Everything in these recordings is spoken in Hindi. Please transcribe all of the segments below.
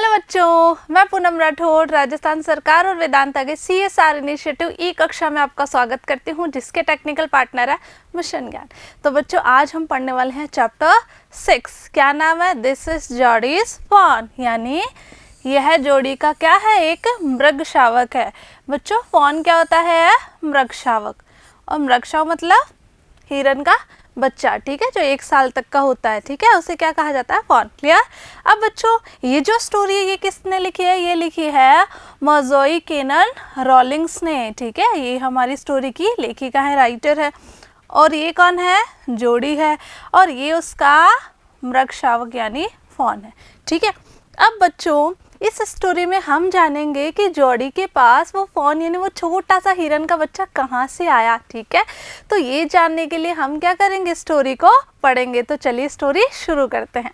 हेलो बच्चों, मैं पूनम राठौड़ राजस्थान सरकार और वेदांता के CSR इनिशिएटिव ई कक्षा में आपका स्वागत करती हूँ, जिसके टेक्निकल पार्टनर है मिशन ज्ञान। तो बच्चों, आज हम पढ़ने वाले हैं चैप्टर 6। क्या नाम है? दिस इज जोडीज फॉन, यानी यह जोड़ी का क्या है? एक मृग शावक है। बच्चों, फॉन क्या होता है? मृग शावक। और मृग शावक मतलब हिरन का बच्चा, ठीक है, जो 1 साल तक का होता है, ठीक है, उसे क्या कहा जाता है? फॉन। क्लियर? अब बच्चों, ये जो स्टोरी है ये किसने लिखी है? ये लिखी है मोज़ोई केनन रॉलिंग्स ने, ठीक है। ये हमारी स्टोरी की लेखिका है, राइटर है। और ये कौन है? जोड़ी है। और ये उसका मृग शावक यानी फॉन है, ठीक है। अब बच्चों, इस स्टोरी में हम जानेंगे कि जोड़ी के पास वो फॉन यानी वो छोटा सा हिरन का बच्चा कहाँ से आया, ठीक है। तो ये जानने के लिए हम क्या करेंगे? स्टोरी को पढ़ेंगे। तो चलिए स्टोरी शुरू करते हैं।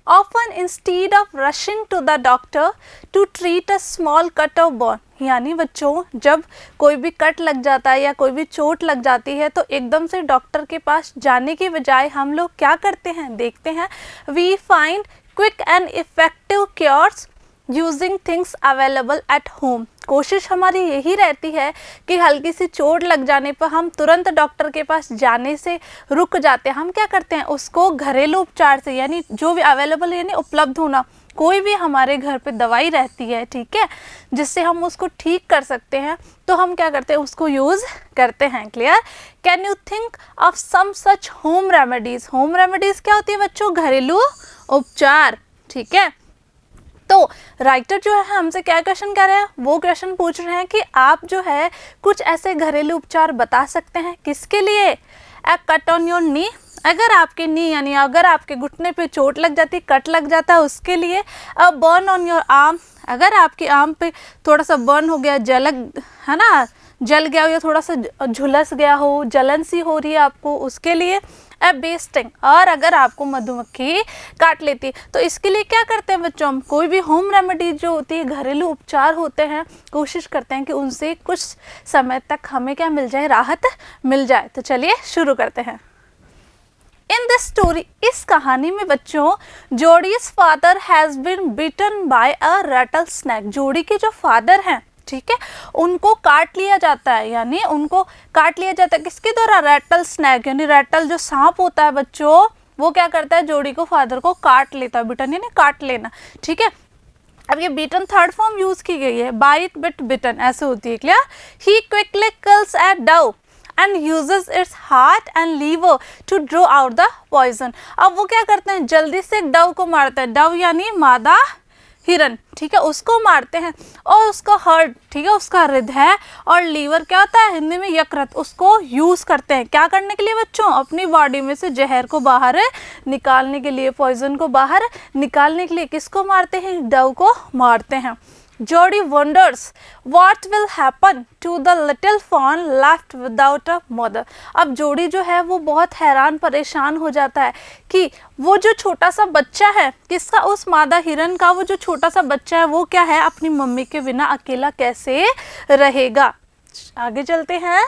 Often instead of rushing to the doctor to treat a small cut or burn, यानी बच्चों, जब कोई भी कट लग जाता है या कोई भी चोट लग जाती है तो एकदम से डॉक्टर के पास जाने की बजाय हम लोग क्या करते हैं? देखते हैं, we find quick and effective cures using things available at home. कोशिश हमारी यही रहती है कि हल्की सी चोट लग जाने पर हम तुरंत डॉक्टर के पास जाने से रुक जाते हैं। हम क्या करते हैं? उसको घरेलू उपचार से, यानी जो भी अवेलेबल यानी उपलब्ध होना, कोई भी हमारे घर पे दवाई रहती है, ठीक है, जिससे हम उसको ठीक कर सकते हैं, तो हम क्या करते हैं? उसको यूज़ करते हैं। Clear? Can you think of some such home remedies? Home remedies क्या होती है बच्चों? घरेलू उपचार, ठीक है। तो राइटर जो है हमसे क्या क्वेश्चन कर रहे हैं? वो क्वेश्चन पूछ रहे हैं कि आप जो है कुछ ऐसे घरेलू उपचार बता सकते हैं। किसके लिए? ए कट ऑन योर नी, अगर आपके नी यानी अगर आपके घुटने पे चोट लग जाती, कट लग जाता है, उसके लिए। A burn on your arm, अगर आपके आर्म पे थोड़ा सा बर्न हो गया, जलक है ना, जल गया हो या थोड़ा सा झुलस गया हो, जलन सी हो रही है आपको, उसके लिए। ए बी स्टिंग, और अगर आपको मधुमक्खी काट लेती है, तो इसके लिए क्या करते हैं बच्चों? हम कोई भी होम रेमेडी जो होती है, घरेलू उपचार होते हैं, कोशिश करते हैं कि उनसे कुछ समय तक हमें क्या मिल जाए? राहत मिल जाए। तो चलिए शुरू करते हैं। इन दिस स्टोरी, इस कहानी में बच्चों, Jody's father has been beaten by a rattle snake. Jody के जो फादर हैं, ठीक है, उनको काट लिया जाता है, यानी उनको काट लिया जाता है किसके द्वारा? रैटल स्नैक, यानी रैटल जो सांप होता है बच्चों, वो क्या करता है? जोड़ी को, फादर को काट लेता है। बिटन यानी काट लेना, ठीक है। अब ये बीटन थर्ड फॉर्म यूज की गई है, बाइट बिट बिटन ऐसे होती है। Clear? He quickly kills A Dove and uses its heart and liver to draw out the poison। अब वो क्या करते हैं? जल्दी से डव को मारते हैं। डव यानी मादा हिरन, ठीक है, उसको मारते हैं। और उसका हार्ट, ठीक है, उसका हृदय, और लीवर क्या होता है हिंदी में? यकृत, उसको यूज़ करते हैं क्या करने के लिए बच्चों? अपनी बॉडी में से जहर को बाहर निकालने के लिए, पॉइजन को बाहर निकालने के लिए। किसको मारते हैं? डव को मारते हैं। जोडी wonders what will happen to the little fawn left without a mother। अब जोड़ी जो है वो बहुत हैरान परेशान हो जाता है कि वो जो छोटा सा बच्चा है, किसका? उस मादा हिरन का। वो जो छोटा सा बच्चा है वो क्या है? अपनी मम्मी के बिना अकेला कैसे रहेगा? आगे चलते हैं।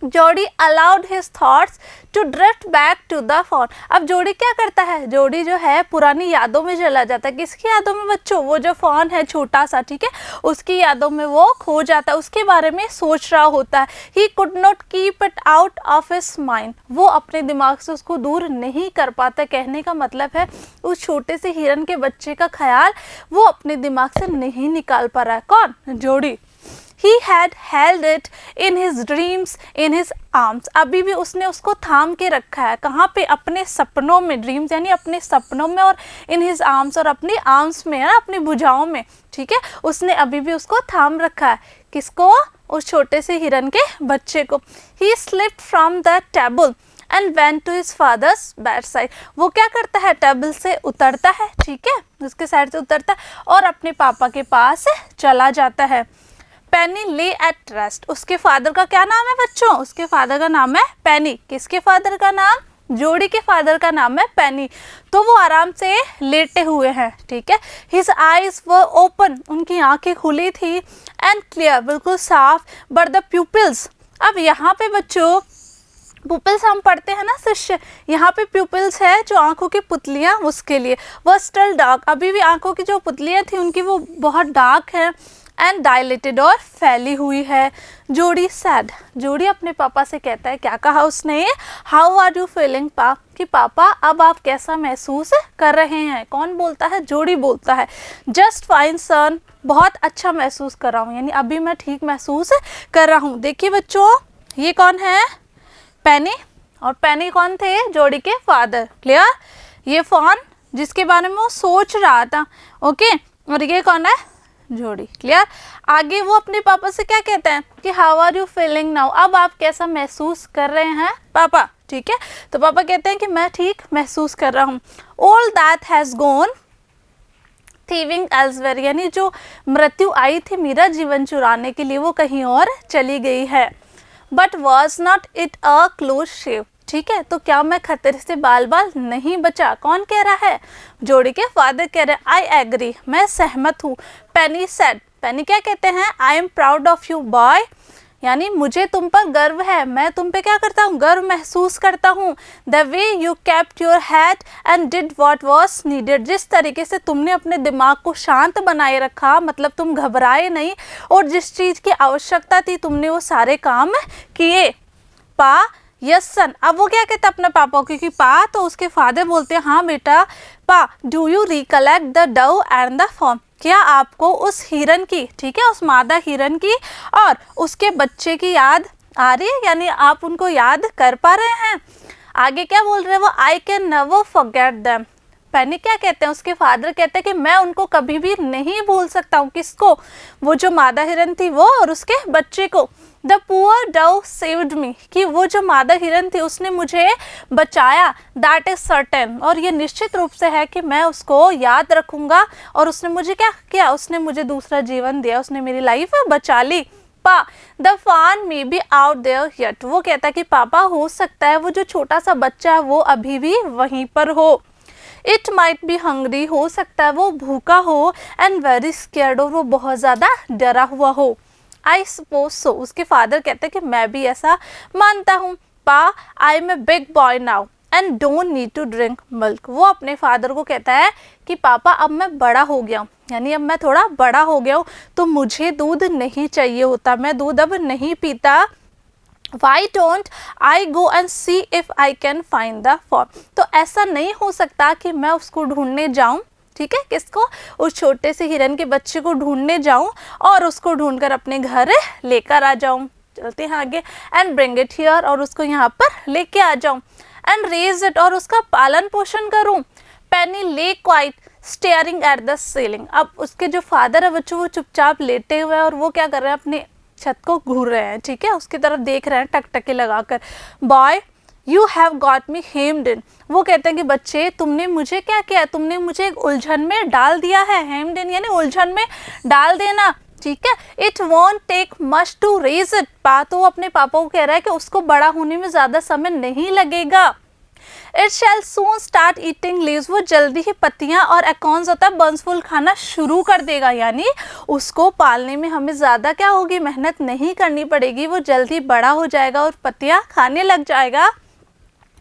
Jody allowed his thoughts to drift back to the fawn. अब जोड़ी क्या करता है? जोड़ी जो है पुरानी यादों में चला जाता है। किसकी यादों में बच्चों? वो जो फॉन है छोटा सा, ठीक है, उसकी यादों में वो खो जाता है, उसके बारे में सोच रहा होता है। He could not keep it out of his mind, वो अपने दिमाग से उसको दूर नहीं कर पाता। कहने का मतलब है उस छोटे से हिरन के बच्चे का ख्याल वो अपने दिमाग से नहीं निकाल पा रहा है। कौन? जोड़ी। He had held it in his dreams, in his arms। अभी भी उसने उसको थाम के रखा है। कहाँ पे? अपने सपनों में। ड्रीम्स यानी अपने सपनों में, और in his arms, और अपनी आर्म्स में, है ना, अपनी भुजाओं में, ठीक है, उसने अभी भी उसको थाम रखा है। किसको? उस छोटे से हिरन के बच्चे को। He slipped from the table and went to his father's bedside। वो क्या करता है? टेबल से उतरता है, ठीक है, उसके साइड से उतरता है और अपने पापा के पास चला जाता है। पेनी ले एट रेस्ट, उसके फादर का क्या नाम है बच्चों? उसके फादर का नाम है पेनी। किसके फादर का नाम? जोड़ी के फादर का नाम है पेनी। तो वो आराम से लेटे हुए हैं, ठीक है। हिज आईज वर ओपन, उनकी आंखें खुली थी, एंड क्लियर, बिल्कुल साफ, बट द प्यूपिल्स, अब यहाँ पे बच्चों पुपिल्स हम पढ़ते हैं ना शिष्य, यहाँ पे प्यूपिल्स है जो आंखों की पुतलियाँ, उसके लिए वो स्टिल डार्क, अभी भी आंखों की जो पुतलियाँ थी उनकी वो बहुत डार्क है एंड डायलेटेड और फैली हुई है। जोड़ी सैड, जोड़ी अपने पापा से कहता है, क्या कहा उसने, हाउ आर यू फीलिंग पा, कि पापा अब आप कैसा महसूस कर रहे हैं। कौन बोलता है, जोड़ी बोलता है। जस्ट फाइन सन, बहुत अच्छा महसूस कर रहा हूँ, यानी अभी मैं ठीक महसूस कर रहा हूँ। देखिए बच्चों, ये कौन है, पेनी, और पेनी कौन थे, जोड़ी के फादर। क्लियर, ये फोन जिसके बारे में वो सोच रहा था, ओके, और ये कौन है, जोड़ी। क्लियर, आगे वो अपने पापा से क्या कहते हैं कि how are you feeling now, अब आप कैसा महसूस कर रहे हैं पापा। ठीक है, तो पापा कहते हैं कि मैं ठीक महसूस कर रहा हूँ। All that has gone thieving elsewhere, यानी जो मृत्यु आई थी मेरा जीवन चुराने के लिए वो कहीं और चली गई है। But was not it a close shave, ठीक है, तो क्या मैं खतरे से बाल बाल नहीं बचा। कौन कह रहा है, जोड़ी के फादर कह रहे हैं, आई एग्री, मैं सहमत हूँ। पेनी सेड, पेनी क्या कहते हैं, I am proud of you boy, यानी मुझे तुम पर गर्व है, मैं तुम पे क्या करता हूँ, गर्व महसूस करता हूँ। The way you kept your head and did what was needed, जिस तरीके से तुमने अपने दिमाग को शांत बनाए रखा, मतलब तुम घबराए नहीं और जिस चीज़ की आवश्यकता थी तुमने वो सारे काम किए। पा, यस सन, अब वो क्या कहता है अपने पापा को, क्योंकि पा तो उसके फादर बोलते हैं, हाँ बेटा। पा, do you recollect the Dove and the form, क्या आपको उस हिरन की, ठीक है, उस मादा हिरन की और उसके बच्चे की याद आ रही है, यानी आप उनको याद कर पा रहे हैं। आगे क्या बोल रहे हैं वो, I can never forget them. Penny क्या कहते हैं, उसके फादर कहते हैं कि मैं उनको कभी भी नहीं भूल सकता हूँ। किसको, वो जो मादा हिरन थी वो और उसके बच्चे को। The poor Dove saved me, कि वो जो मादा हिरन थी उसने मुझे बचाया। दैट इज सर्टेन, और ये निश्चित रूप से है कि मैं उसको याद रखूंगा। और उसने मुझे क्या किया, उसने मुझे दूसरा जीवन दिया, उसने मेरी लाइफ बचा ली। Pa, the fawn may be out there yet, वो कहता है कि पापा हो सकता है वो जो छोटा सा बच्चा है वो अभी भी वहीं पर हो। इट माइट बी हंग्री, हो सकता है वो भूखा हो। एंड वेरी स्केर्ड, और वो बहुत ज़्यादा डरा हुआ हो। आई सपोज सो, उसके फादर कहते हैं कि मैं भी ऐसा मानता हूँ। Pa, I am a big boy now and don't need to drink milk, वो अपने फादर को कहता है कि पापा अब मैं बड़ा हो गया हूँ, यानी अब मैं थोड़ा बड़ा हो गया हूँ तो मुझे दूध नहीं चाहिए होता, मैं दूध अब नहीं पीता। Why don't I go and see if I can find the form, तो ऐसा नहीं हो सकता कि मैं उसको ढूंढने जाऊं, ठीक है, किसको, उस छोटे से हिरन के बच्चे को ढूंढने जाऊं और उसको ढूंढकर अपने घर लेकर आ जाऊं। चलते हैं आगे। एंड ब्रिंग इट हियर, और उसको यहाँ पर लेके आ जाऊं। एंड रेज इट, और उसका पालन पोषण करूं। पेनी ले quite staring at the ceiling, अब उसके जो फादर है बच्चों वो चुपचाप लेटे हुए हैं और वो क्या कर रहे हैं, अपने छत को घूर रहे हैं, ठीक है, उसकी तरफ देख रहे हैं टकटके लगाकर। Boy you have got me hemmed in, वो कहते हैं कि बच्चे तुमने मुझे क्या किया, तुमने मुझे एक उलझन में डाल दिया है। हेम्ड इन यानी उलझन में डाल देना, ठीक है। It won't take much to raise it, तो वो अपने पापा को कह रहा है कि उसको बड़ा होने में ज़्यादा समय नहीं लगेगा। It shall soon start eating leaves, वो जल्दी ही पत्तियां और एकॉन्स होता है बंस फूल खाना शुरू कर देगा, यानी उसको पालने में हमें ज़्यादा क्या होगी, मेहनत नहीं करनी पड़ेगी, वो जल्दी बड़ा हो जाएगा और पत्तियां खाने लग जाएगा।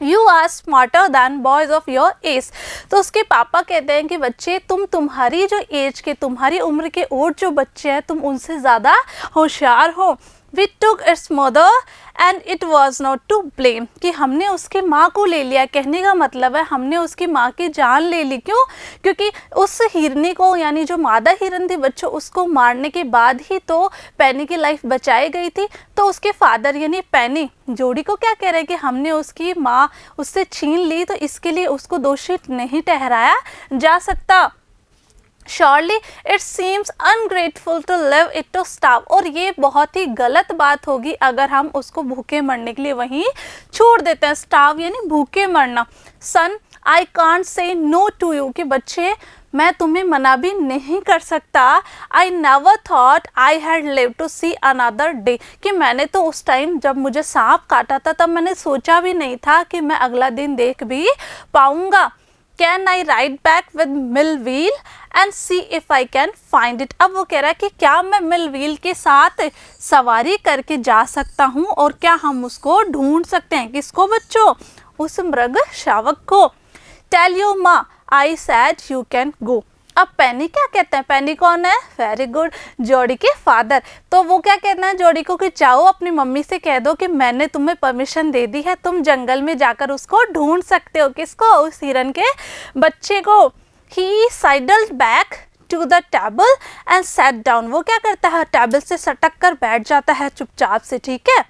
You are smarter than boys of your age, तो उसके पापा कहते हैं कि बच्चे तुम्हारी जो एज के, तुम्हारी उम्र के और जो बच्चे हैं तुम उनसे ज़्यादा होशियार हो। We took its mother and it was not to blame, कि हमने उसकी माँ को ले लिया, कहने का मतलब है हमने उसकी माँ की जान ले ली। क्यों, क्योंकि उस हिरनी को, यानी जो मादा हिरन थी बच्चों, उसको मारने के बाद ही तो पेनी की लाइफ बचाई गई थी। तो उसके फादर यानी पेनी जोड़ी को क्या कह रहे हैं कि हमने उसकी माँ उससे छीन ली, तो इसके लिए उसको दोषी नहीं ठहराया जा सकता। Surely it seems ungrateful to leave it to starve, और ये बहुत ही गलत बात होगी अगर हम उसको भूखे मरने के लिए वहीं छोड़ देते हैं। starve यानी भूखे मरना। Son, I can't say no to you, कि बच्चे मैं तुम्हें मना भी नहीं कर सकता। I never thought I had lived to see another day, कि मैंने तो उस टाइम जब मुझे सांप काटा था तब मैंने सोचा भी नहीं था कि मैं अगला दिन देख भी पाऊंगा। Can I ride back with mill wheel and see if I can find it. अब वो कह रहा है कि क्या मैं मिल व्हील के साथ सवारी करके जा सकता हूँ और क्या हम उसको ढूंढ सकते हैं। किसको बच्चों? उस मृग शावक को। टेल योर माँ आई सैड यू कैन गो। अब पेनी क्या कहते हैं? पेनी कौन है? वेरी गुड, जोडी के फादर। तो वो क्या कहना है जोडी को कि जाओ अपनी मम्मी से कह दो कि मैंने तुम्हें परमिशन दे दी है, तुम जंगल में जाकर उसको ढूंढ सकते हो। किसको? उस हिरन के बच्चे को। He sidled back to the table and sat down. वो क्या करता है? टेबल से सटक कर बैठ जाता है चुपचाप से, ठीक है।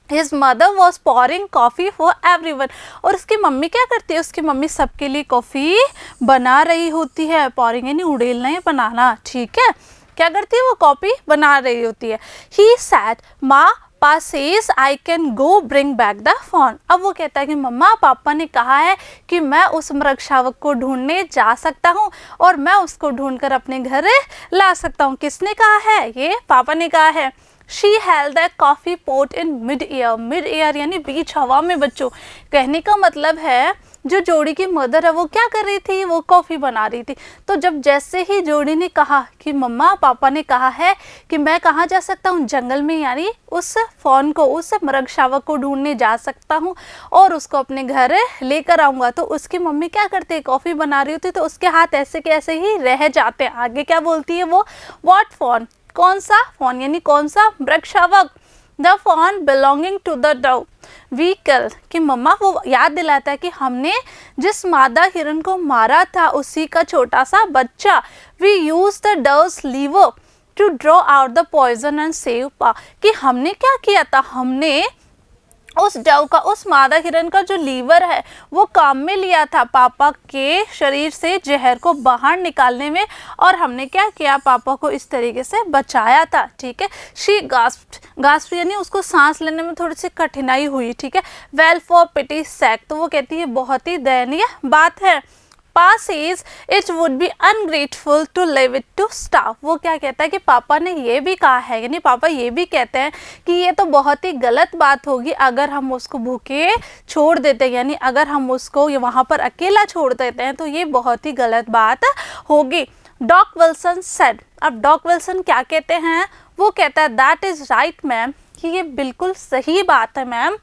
His mother was pouring coffee for everyone। और उसकी मम्मी क्या करती है? उसकी मम्मी सबके लिए कॉफ़ी बना रही होती है। pouring यानी उड़ेलना या बनाना, ठीक है। क्या करती है? वो कॉफ़ी बना रही होती है। He said, माँ पापा says I can go bring back the phone। अब वो कहता है कि मम्मा पापा ने कहा है कि मैं उस मृग शावक को ढूंढने जा सकता हूँ और मैं उसको ढूंढकर अपने घर ला सकता हूँ। किसने कहा है? ये पापा ने कहा है। She held the coffee pot in mid-air। mid-air यानी बीच हवा में बच्चों। कहने का मतलब है जो जोड़ी की मदर है वो क्या कर रही थी? वो कॉफ़ी बना रही थी। तो जब जैसे ही जोड़ी ने कहा कि मम्मा पापा ने कहा है कि मैं कहाँ जा सकता हूँ? जंगल में, यानी उस फ़ोन को, उस मृग शावक को ढूंढने जा सकता हूँ और उसको अपने घर लेकर आऊँगा। तो उसकी मम्मी क्या करती है? कॉफ़ी बना रही होती तो उसके हाथ ऐसे के ऐसे ही रह जाते हैं। आगे क्या बोलती है वो? What fawn? कौन सा फोन यानी कौन सा मृग शावक? The fawn belonging to the doe we killed. कि मम्मा वो याद दिलाता है कि हमने जिस मादा हिरन को मारा था उसी का छोटा सा बच्चा। We use the doe's liver to draw out the poison and save pa. कि हमने क्या किया था? हमने उस डव का, उस मादा हिरन का जो लीवर है वो काम में लिया था पापा के शरीर से जहर को बाहर निकालने में, और हमने क्या किया? पापा को इस तरीके से बचाया था, ठीक है। शी गास्प्ड यानी उसको सांस लेने में थोड़ी सी कठिनाई हुई, ठीक है। Well for pity sake. तो वो कहती है बहुत ही दयनीय बात है। Pa says it would be ungrateful to leave it to starve। वो क्या कहता है कि पापा ने ये भी कहा है, यानी पापा ये भी कहते हैं कि ये तो बहुत ही गलत बात होगी अगर हम उसको भूखे छोड़ देते हैं, यानी अगर हम उसको वहाँ पर अकेला छोड़ देते हैं तो ये बहुत ही गलत बात होगी। Doc Wilson said. अब डॉक विल्सन क्या कहते हैं? वो कहता है दैट इज़ राइट मैम, कि ये बिल्कुल सही बात है ma'am.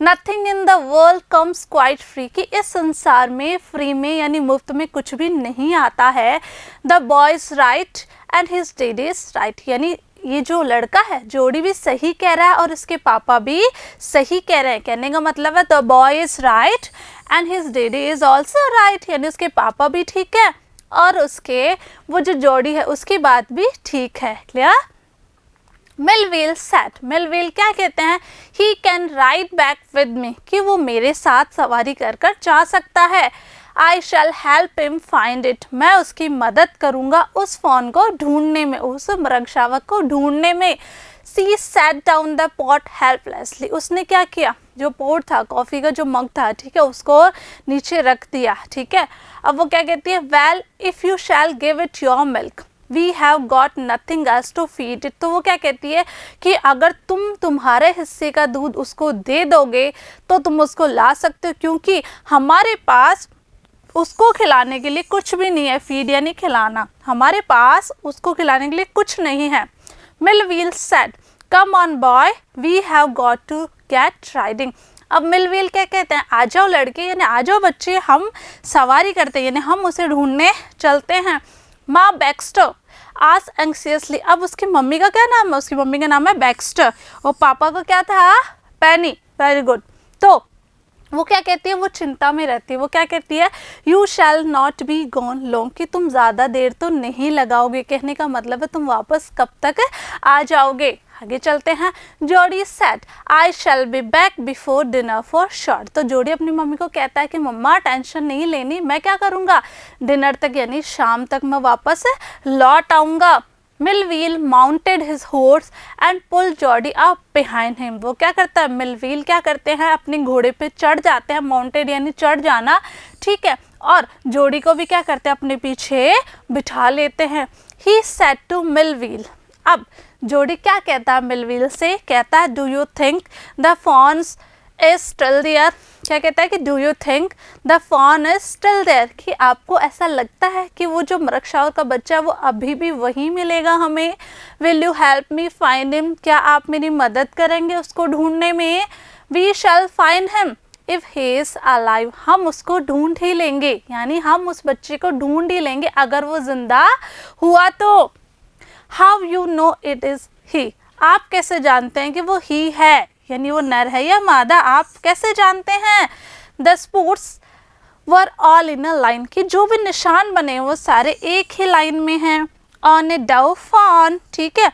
Nothing in the world comes quite free. कि इस संसार में फ्री में यानी मुफ्त में कुछ भी नहीं आता है। The boy is right and his daddy is right. यानी ये जो लड़का है जोड़ी भी सही कह रहा है और इसके पापा भी सही कह रहे हैं। कहने का मतलब है the boy is right and his daddy is also right, यानी उसके पापा भी ठीक है और उसके वो जो जोड़ी है उसकी बात भी ठीक है। क्लियर? Millville set. मिलविल क्या कहते हैं? He can ride back with me. कि वो मेरे साथ सवारी कर कर जा सकता है। I shall help him find it. मैं उसकी मदद करूँगा उस फ़ोन को ढूंढने में, उस मृग शावक को ढूंढने में। She sat down the pot helplessly. उसने क्या किया? जो पोट था, कॉफ़ी का जो मग था, ठीक है, उसको नीचे रख दिया, ठीक है। अब वो क्या कहती है? Well if you shall give it your milk we have got nothing else to feed it. तो वो क्या कहती है कि अगर तुम तुम्हारे हिस्से का दूध उसको दे दोगे तो तुम उसको ला सकते हो, क्योंकि हमारे पास उसको खिलाने के लिए कुछ भी नहीं है। फीड यानी खिलाना, हमारे पास उसको खिलाने के लिए कुछ नहीं है। Millwheel said come on boy we have got to get riding. अब मिलविल क्या कहते हैं? आ जाओ लड़के, यानी आ जाओ बच्चे, हम सवारी करते हैं, यानी हम उसे ढूंढने चलते हैं। माँ बैक्स्टर आज एंक्सियसली। अब उसकी मम्मी का क्या नाम है? उसकी मम्मी का नाम है बैक्स्टर और पापा का क्या था? पेनी। Very good. तो वो क्या कहती है? वो चिंता में रहती है। वो क्या कहती है? You shall not be gone long. कि तुम ज़्यादा देर तो नहीं लगाओगे। कहने का मतलब है तुम वापस कब तक आ जाओगे। आगे चलते हैं। जोड़ी set I shall be back before dinner for sure. तो जोड़ी अपनी मम्मी को कहता है कि मम्मा टेंशन नहीं लेनी, मैं क्या करूँगा? डिनर तक यानी शाम तक मैं वापस लौट आऊँगा। Millwheel mounted his horse and pull Jody up behind him. वो क्या करता है? मिलविल क्या करते हैं? अपने घोड़े पे चढ़ जाते हैं। माउंटेड यानी चढ़ जाना, ठीक है। और जोड़ी को भी क्या करते हैं? अपने पीछे बिठा लेते हैं। He said to Millwheel. अब जोड़ी क्या कहता है मिलविल से? कहता है do you think the fawns is still there, क्या कहता है कि do you think the fawn is still there, कि आपको ऐसा लगता है कि वो जो मृगशावर का बच्चा है वो अभी भी वहीं मिलेगा हमें। Will you help me find him, क्या आप मेरी मदद करेंगे उसको ढूंढने में। We shall find him if he is alive, हम उसको ढूंढ ही लेंगे, यानी हम उस बच्चे को ढूंढ ही लेंगे अगर वो जिंदा हुआ तो। How you know it is he, आप कैसे जानते हैं कि वो ही है, यानी वो नर है या मादा, आप कैसे जानते हैं। The sports were all in a line, कि जो भी निशान बने वो सारे एक ही लाइन में हैं। ऑन ए डव फॉन, ठीक है,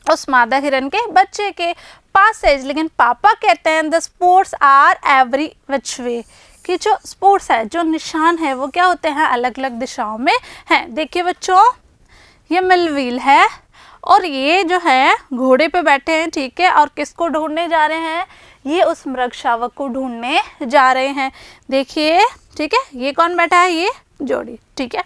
उस मादा हिरन के बच्चे के पासेज, लेकिन पापा कहते हैं the sports are every which way, कि जो स्पोर्ट्स है, जो निशान है वो क्या होते हैं, अलग अलग दिशाओं में हैं। देखिए बच्चों, ये मिलव्हील है और ये जो है घोड़े पे बैठे हैं, ठीक है, और किसको ढूंढने जा रहे हैं, ये उस मृगशावक को ढूंढने जा रहे हैं। देखिए, ठीक है, ये कौन बैठा है, ये जोड़ी, ठीक है।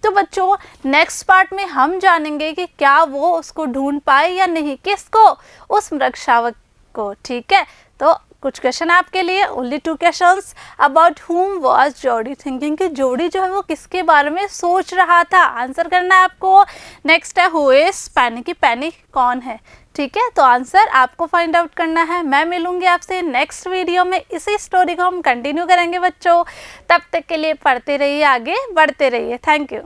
तो बच्चों नेक्स्ट पार्ट में हम जानेंगे कि क्या वो उसको ढूंढ पाए या नहीं, किसको, उस मृगशावक को, ठीक है। तो कुछ क्वेश्चन आपके लिए, ओनली 2 क्वेश्चंस। अबाउट हुम वाज जोड़ी थिंकिंग, कि जोड़ी जो है वो किसके बारे में सोच रहा था, आंसर करना है आपको। नेक्स्ट है हु इज पैनी, की पैनी कौन है, ठीक है। तो आंसर आपको फाइंड आउट करना है। मैं मिलूंगी आपसे नेक्स्ट वीडियो में, इसी स्टोरी को हम कंटिन्यू करेंगे बच्चों। तब तक के लिए पढ़ते रहिए, आगे बढ़ते रहिए। Thank you.